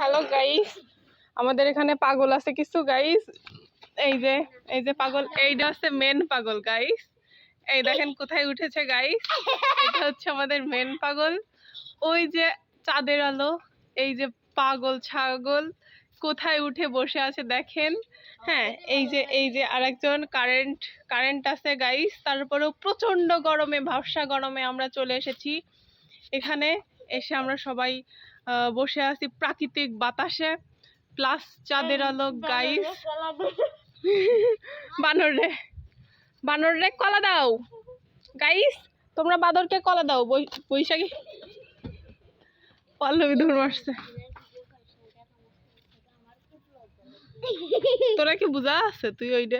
Hello guys, আমাদের এখানে পাগল আছে কিছু গাইস। এই যে পাগল, এইটা হচ্ছে মেন পাগল গাইস। এই দেখেন কোথায় উঠেছে গাইস, এটা হচ্ছে আমাদের মেন পাগল। ওই যে চাঁদের আলো, এই যে পাগল ছাগল কোথায় উঠে বসে আছে দেখেন। হ্যাঁ, এই যে আরেকজন কারেন্ট আছে গাইস। তারপরেও প্রচন্ড গরমে, ভ্যাপসা গরমে আমরা চলে এসেছি এখানে। এসে আমরা সবাই বসে আছি প্রাকৃতিক বাতাসে প্লাস চাঁদের আলো গাইস। বানর রে কলা দাও গাইস, তোমরা বাদরকে কলা দাও। বৈশাখী পল্লবী ধর মারছে। তোরা কি বুঝা আছে তুই ওইটা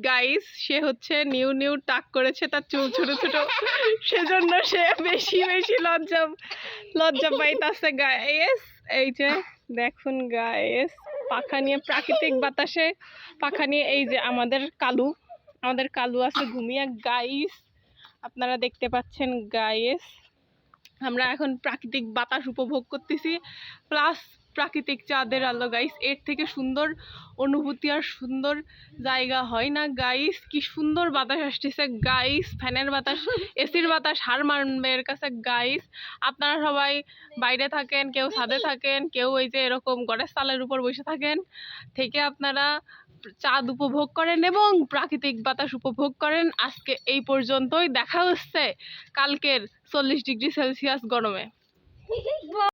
গাইস? সে হচ্ছে নিউ টাক করেছে, তার চুল ছোট ছোট, সেজন্য সে বেশি লজ্জা পাইতাছে গাইস। এই যে দেখুন গাইস, পাখা নিয়ে প্রাকৃতিক বাতাসে পাখা নিয়ে এই যে আমাদের কালু আছে ঘুমিয়ে গাইস। আপনারা দেখতে পাচ্ছেন গাইস, আমরা এখন প্রাকৃতিক বাতাস উপভোগ করতেছি প্লাস প্রাকৃতিক চাঁদের আলো গাইস। এর থেকে সুন্দর অনুভূতি আর সুন্দর জায়গা হয় না গাইস। কি সুন্দর বাতাস আসতেছে গাইস, ফ্যানের বাতাস, এসির বাতাস হার মানবে এর কাছে গাইস। আপনারা সবাই বাইরে থাকেন, কেউ ছাদে থাকেন, কেউ এই যে এরকম গড়ের চালের উপর বসে থাকেন, থেকে আপনারা চাঁদ উপভোগ করেন এবং প্রাকৃতিক বাতাস উপভোগ করেন। আজকে এই পর্যন্তই, দেখা হচ্ছে কালকের 40 ডিগ্রি সেলসিয়াস গরমে।